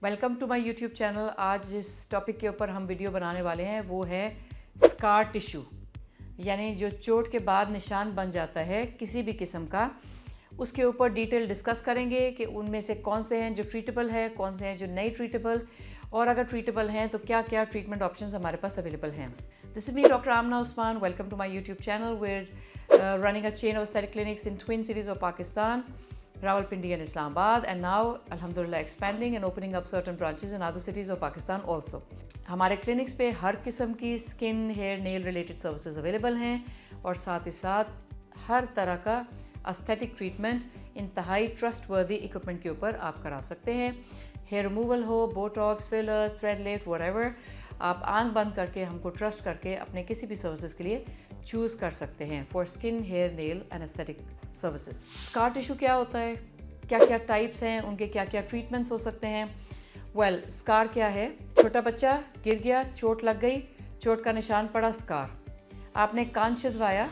Welcome to my YouTube channel. आज जिस topic के ऊपर हम वीडियो बनाने वाले हैं वो है स्कार टिश्यू, यानी जो चोट के बाद निशान बन जाता है किसी भी किस्म का। उसके ऊपर डिटेल डिस्कस करेंगे कि उनमें से कौन से हैं जो ट्रीटेबल है, कौन से हैं जो नहीं ट्रीटेबल, और अगर ट्रीटेबल हैं तो क्या क्या ट्रीटमेंट ऑप्शंस हमारे पास अवेलेबल हैं। This is me doctor Amna Usman. Welcome to my YouTube channel. We're running a chain of aesthetic clinics in twin cities of Pakistan, Rawalpindi and Islamabad, and now alhamdulillah expanding and opening up certain branches in other cities of Pakistan also. हमारे clinics पे हर किस्म की skin, hair, nail related services available हैं और साथ ही साथ हर तरह का एस्थेटिक ट्रीटमेंट इंतहाई ट्रस्टवर्दी इक्विपमेंट के ऊपर आप करा सकते हैं। हेयर रिमूवल हो, Botox, fillers, thread lift, whatever, आप आंख बंद करके हमको ट्रस्ट करके अपने किसी भी सर्विसेज के लिए चूज़ कर सकते हैं for skin, hair, nail and aesthetic services. Scar tissue क्या होता है, क्या क्या टाइप्स हैं, उनके क्या क्या ट्रीटमेंट्स हो सकते हैं। वेल, स्कार क्या है? छोटा बच्चा गिर गया, चोट लग गई, चोट का निशान पड़ा, स्कार। आपने कान छिदवाया,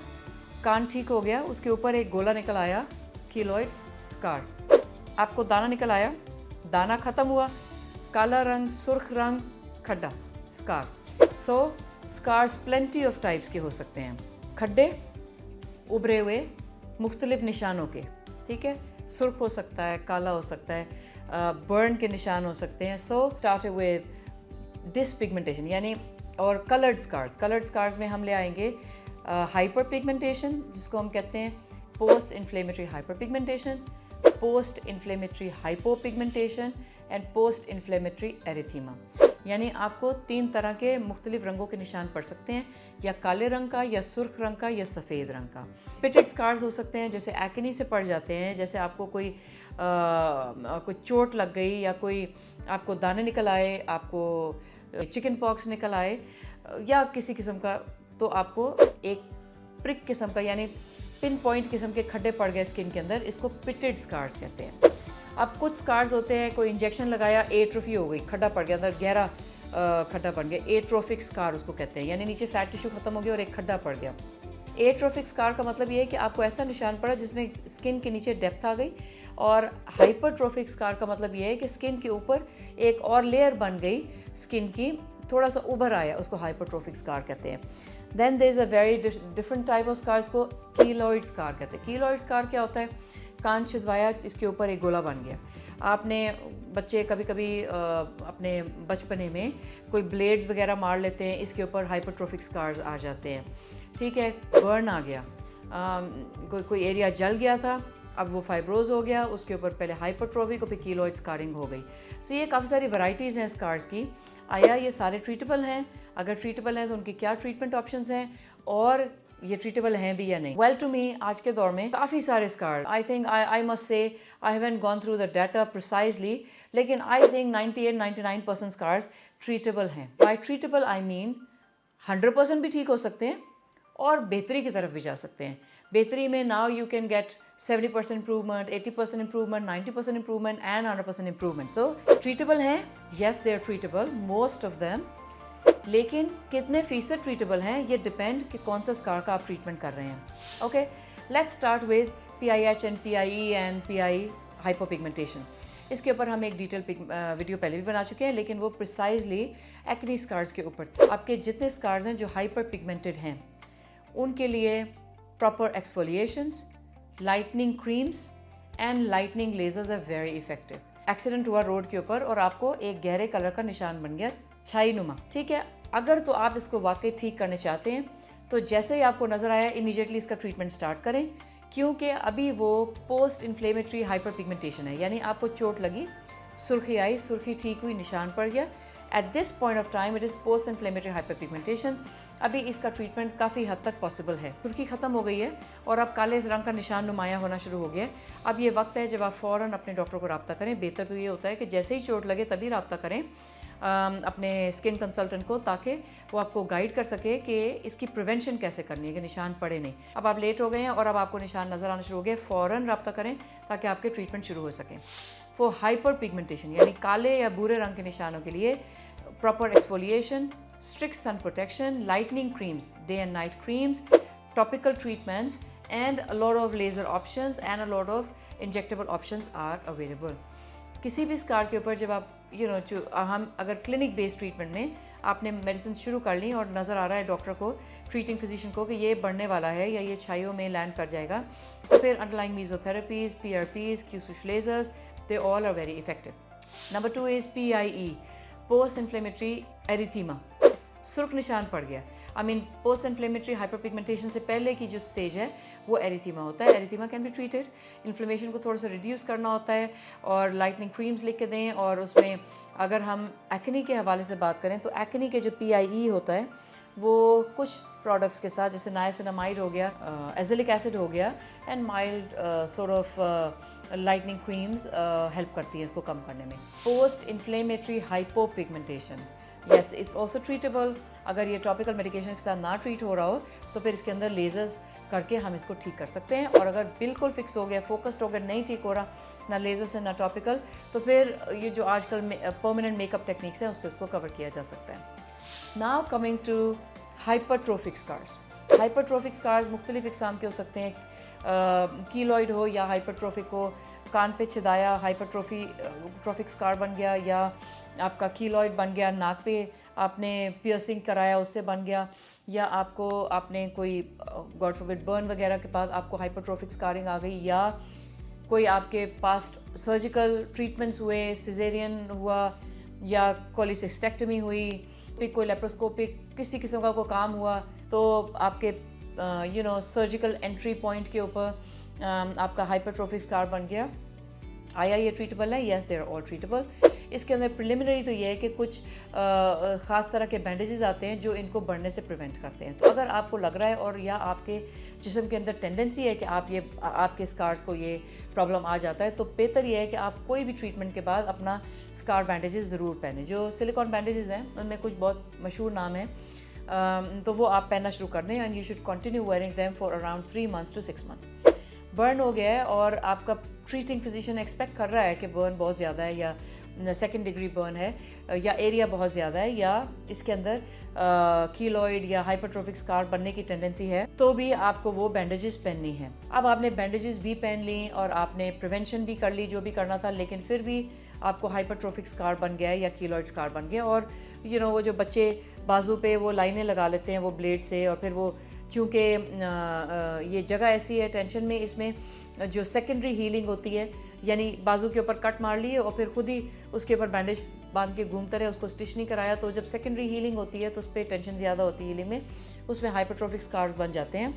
कान ठीक हो गया, उसके ऊपर एक गोला निकल आया, कीलॉइड, स्कार। आपको दाना निकल आया, दाना ख़त्म हुआ, काला रंग, सुर्ख रंग, खड्डा, scar. So scars plenty of types के हो सकते हैं। खड्डे, उभरे हुए, मुख्तलिफ निशानों के, ठीक है। सुर्ख हो सकता है, काला हो सकता है, बर्न के निशान हो सकते हैं। सो स्टार्ट विद डिसपिगमेंटेशन यानी, और कलर्ड स्कार्स। कलर्ड स्कार्स में हम ले आएंगे हाइपर पिगमेंटेशन, जिसको हम कहते हैं post inflammatory hyper pigmentation, post inflammatory hypopigmentation and post inflammatory erythema. यानी आपको 3 तरह के मुख्तलिफ रंगों के निशान पड़ सकते हैं, या काले रंग का, या सुर्ख रंग का, या सफ़ेद रंग का। पिटेड स्कार्स हो सकते हैं, जैसे एक्ने से पड़ जाते हैं, जैसे आपको कोई चोट लग गई, या कोई आपको दाने निकल आए, आपको चिकन पॉक्स निकल आए, या किसी किस्म का, तो आपको एक प्रिक किस्म का यानी पिन पॉइंट किस्म के खड्डे पड़ गए स्किन के अंदर, इसको पिटेड स्कार्स कहते हैं। अब कुछ स्कार्स होते हैं, कोई इंजेक्शन लगाया, एट्रोफी हो गई, खड्डा पड़ गया, अंदर गहरा खड्डा पड़ गया, एट्रोफिक स्कार उसको कहते हैं, यानी नीचे फैट टिश्यू खत्म हो गया और एक खड्डा पड़ गया। एट्रोफिक स्कार का मतलब ये है कि आपको ऐसा निशान पड़ा जिसमें स्किन के नीचे डेप्थ आ गई, और हाइपरट्रोफिक स्कार का मतलब ये है कि स्किन के ऊपर एक और लेयर बन गई, स्किन की थोड़ा सा उभर आया, उसको हाइपरट्रोफिक स्कार कहते हैं। Then there is a very different type of scars को कीलॉइड स्कार कहते हैं। कीलॉइड स्कार क्या होता है? कान छिदवाया, इसके ऊपर एक गोला बन गया। आपने बच्चे कभी कभी अपने बचपने में कोई ब्लेड्स वगैरह मार लेते हैं, इसके ऊपर हाइपरट्रोफिक स्कार्स आ जाते हैं, ठीक है। बर्न आ गया, कोई एरिया जल गया था, अब वो फाइब्रोज हो गया, उसके ऊपर पहले हाइपरट्रोफिक और फिर कीलॉइड स्कारिंग हो गई। सो ये काफ़ी सारी वैरायटीज़ हैं स्कार्स की। आया ये सारे ट्रीटेबल हैं? अगर ट्रीटेबल हैं तो उनके क्या ट्रीटमेंट ऑप्शंस हैं, और ये ट्रीटेबल हैं भी या नहीं। वेल, टू मी आज के दौर में काफ़ी सारे scar, I think I must say I haven't gone through the data precisely, लेकिन आई थिंक 98-99% स्कार्स ट्रीटेबल हैं। बाय ट्रीटेबल आई मीन 100% भी ठीक हो सकते हैं और बेहतरी की तरफ भी जा सकते हैं। बेहतरी में now you can get 70% improvement, 80% improvement, 90% improvement and 100% improvement. So treatable हैं, yes they are treatable, most of them, लेकिन कितने फीसद ट्रीटेबल हैं ये डिपेंड कि कौन सा स्कार का आप ट्रीटमेंट कर रहे हैं। Okay, let's start with PIH and PIE and PI hypopigmentation. इसके ऊपर हम एक डिटेल वीडियो पहले भी बना चुके हैं, लेकिन वो प्रिसाइजली एक्ने स्कार्स के ऊपर था। आपके जितने स्कार्स हैं जो हाइपर पिगमेंटेड हैं, उनके लिए proper exfoliations, lightning creams and lightning lasers are very effective. Accident हुआ रोड के ऊपर और आपको एक गहरे कलर का निशान बन गया, छाई नुमा, ठीक है। अगर तो आप इसको वाकई ठीक करने चाहते हैं तो जैसे ही आपको नज़र आया इमीडिएटली इसका ट्रीटमेंट स्टार्ट करें, क्योंकि अभी वो पोस्ट इन्फ्लेमेटरी हाइपर पिगमेंटेशन है, यानी आपको चोट लगी, सुर्खी आई, सुर्खी ठीक हुई, निशान पड़ गया। At this point of time it is post inflammatory hyper pigmentation. अभी इसका ट्रीटमेंट काफ़ी हद तक पॉसिबल है। सुर्खी ख़त्म हो गई है और अब काले रंग का निशान नुमाया होना शुरू हो गया है। अब ये वक्त है जब आप फ़ौरन अपने डॉक्टर को रब्ता करें। बेहतर तो ये होता है कि जैसे ही चोट लगे तभी रब्ता करें अपने स्किन कंसल्टेंट को, ताकि वो आपको गाइड कर सके कि इसकी प्रिवेंशन कैसे करनी है कि निशान पड़े नहीं। अब आप लेट हो गए हैं और अब आपको निशान नज़र आना शुरू हो गए, फ़ौरन रब्ता करें ताकि आपके ट्रीटमेंट शुरू हो सके। फॉर हाइपर पिगमेंटेशन यानी काले या भूरे रंग के निशानों के लिए proper exfoliation, strict sun protection, lightening creams, day and night creams, topical treatments, and a lot of laser options and a lot of injectable options are available. किसी भी स्कार के ऊपर जब आप हम अगर क्लिनिक बेस्ड ट्रीटमेंट में आपने मेडिसिन शुरू कर ली और नज़र आ रहा है डॉक्टर को, ट्रीटिंग फिजिशियन को, कि ये बढ़ने वाला है या ये छाइयों में लैंड कर जाएगा, तो फिर underlying mesotherapies, PRPs, Q switch lasers, they all are very effective. Number 2 is PIE, post inflammatory erythema. सुर्ख निशान पड़ गया. पोस्ट इन्फ्लेमेटरी हाइपरपिगमेंटेशन से पहले की जो स्टेज है वो एरिथीमा होता है. Erythema can be treated. Inflammation को थोड़ा सा रिड्यूस करना होता है और लाइटनिंग क्रीम्स लिख के दें. और उसमें अगर हम एक्ने के हवाले से बात करें तो एक्ने के जो PIE होता है वो कुछ प्रोडक्ट्स के साथ, जैसे नाइसिनामाइड हो गया, एजिलिक एसिड हो गया, and mild sort of lightning creams help करती हैं इसको कम करने में. Post inflammatory hypopigmentation, yes, it's also treatable. अगर ये टॉपिकल मेडिकेशन के साथ ना ट्रीट हो रहा हो तो फिर इसके अंदर लेजर्स करके हम इसको ठीक कर सकते हैं. और अगर बिल्कुल फिक्स हो गया, फोकस्ड हो गया, नहीं ठीक हो रहा, ना लेजर से ना टॉपिकल, तो फिर ये जो आजकल परमानेंट मेकअप टेक्निक्स हैं उससे उसको कवर किया जा सकता है. Now coming to hypertrophic scars. Hypertrophic scars मुख्तलिफ इक़साम के हो सकते हैं. कीलॉइड हो या हाइपरट्रोफिक हो. कान पे छिदाया ट्रोफिक स्कार बन गया, या आपका कीलॉइड बन गया, नाक पे आपने पियर्सिंग कराया उससे बन गया, या आपने कोई गॉड फॉरबिड बर्न वगैरह के बाद आपको हाइपरट्रोफिक स्कारिंग आ गई, या कोई आपके पास सर्जिकल ट्रीटमेंट्स हुए, सिजेरियन हुआ या कोलिसिस्टेक्टमी हुई, फिर कोई लेप्रोस्कोपिक किसी किस्म का कोई काम हुआ, तो आपके सर्जिकल एंट्री पॉइंट के ऊपर आपका हाइपरट्रोफिक स्कार बन गया. आया ये ट्रीटेबल है? Yes, they are all treatable. इसके अंदर प्रिलिमिनरी तो ये है कि कुछ ख़ास तरह के बैंडेजेस आते हैं जो इनको बढ़ने से प्रिवेंट करते हैं. तो अगर आपको लग रहा है और या आपके जिस्म के अंदर टेंडेंसी है कि आपके स्कार्स को ये प्रॉब्लम आ जाता है, तो बेहतर ये है कि आप कोई भी ट्रीटमेंट के बाद अपना स्कार बैंडेजेस ज़रूर पहनें. जो सिलिकॉन बैंडेजेस हैं उनमें कुछ बहुत मशहूर नाम हैं, तो वो आप पहनना शुरू कर दें. And you should continue wearing them for around 3 months to 6 months. Burn हो गया है और आपका ट्रीटिंग फिजिशियन एक्सपेक्ट कर रहा है कि बर्न बहुत ज़्यादा है, या सेकंड डिग्री बर्न है, या एरिया बहुत ज़्यादा है, या इसके अंदर कीलॉइड या हाइपरट्रोफिक स्कार बनने की टेंडेंसी है, तो भी आपको वो बैंडेजेस पहननी है. अब आपने बैंडेजेस भी पहन ली और आपने प्रिवेंशन भी कर ली जो भी करना था, लेकिन फिर भी आपको हाइपरट्रोफिक स्कार बन गया है या कीलॉइड स्कार बन गया. और वो जो बच्चे बाजू पे वो लाइनें लगा लेते हैं वो ब्लेड से, और फिर वो चूँकि ये जगह ऐसी है टेंशन में, इसमें जो सेकेंडरी हीलिंग होती है, यानी बाजू के ऊपर कट मार लिए और फिर खुद ही उसके ऊपर बैंडेज बांध के घूमते रहे, उसको स्टिच नहीं कराया, तो जब सेकेंडरी हीलिंग होती है तो उस पर टेंशन ज़्यादा होती है हीलिंग में, उसमें हाइपरट्रोफिक स्कार्स बन जाते हैं.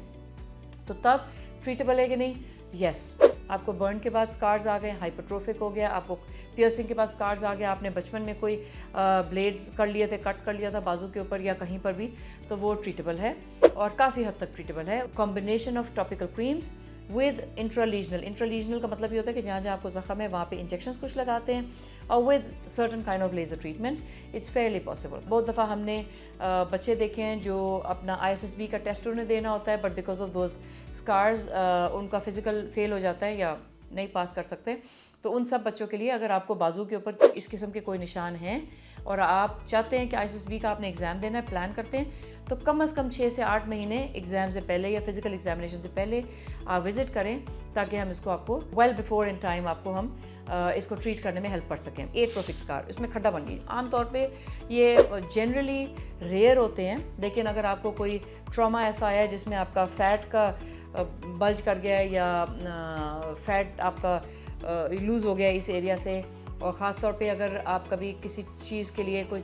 तो तब ट्रीटेबल है कि नहीं? यस. आपको बर्न के बाद स्कार्स आ गए, हाइपरट्रोफिक हो गया, आपको पियर्सिंग के बाद स्कार्स आ गया, आपने बचपन में कोई ब्लेड्स कर लिए थे, कट कर लिया था बाजू के ऊपर या कहीं पर भी, तो वो ट्रीटेबल है और काफ़ी हद तक ट्रीटेबल है. Combination of topical creams with इंट्रालीजनल का मतलब ये होता है कि जहाँ जहाँ आपको ज़ख्म है वहाँ पे इंजेक्शंस कुछ लगाते हैं, और with certain kind of laser treatments. It's Fairlie possible. बहुत दफ़ा हमने बच्चे देखे हैं जो अपना ISSB का टेस्ट उन्हें देना होता है, but because of those scars उनका फिजिकल फेल हो जाता है या नहीं पास कर सकते. तो उन सब बच्चों के लिए अगर आपको बाजू के ऊपर इस किस्म के कोई निशान हैं और आप चाहते हैं कि ISSB का आपने एग्ज़ाम देना है, प्लान करते हैं, तो कम से कम 6 से 8 महीने एग्ज़ाम से पहले या फिज़िकल एग्जामिनेशन से पहले आप विज़िट करें, ताकि हम इसको आपको वेल बिफोर इन टाइम आपको हम इसको ट्रीट करने में हेल्प कर सकें. एट्रोफिक स्कार, इसमें खड्डा बन गई. आमतौर पे ये जनरली रेयर होते हैं, लेकिन अगर आपको कोई ट्रॉमा ऐसा आया है जिसमें आपका फ़ैट का बल्ज कर गया है या फ़ैट आपका लूज़ हो गया इस एरिया से, और ख़ास तौर पे अगर आप कभी किसी चीज़ के लिए कुछ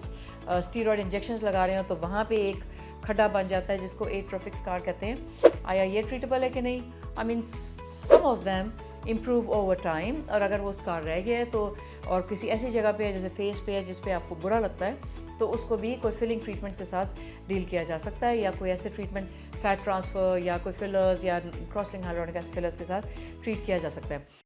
स्टीरॉयड इंजेक्शंस लगा रहे हो तो वहाँ पे एक खड्डा बन जाता है जिसको एट्रोफिक स्कार कहते हैं. आया ये ट्रीटेबल है कि नहीं? Some of them improve over time. और अगर वो स्कार रह गया है तो, और किसी ऐसी जगह पे है जैसे फेस पे है जिस पे आपको बुरा लगता है, तो उसको भी कोई फिलिंग ट्रीटमेंट के साथ डील किया जा सकता है, या कोई ऐसे ट्रीटमेंट फैट ट्रांसफ़र या कोई फिलर्स या cross link hyaluronic acid fillers के साथ ट्रीट किया जा सकता है.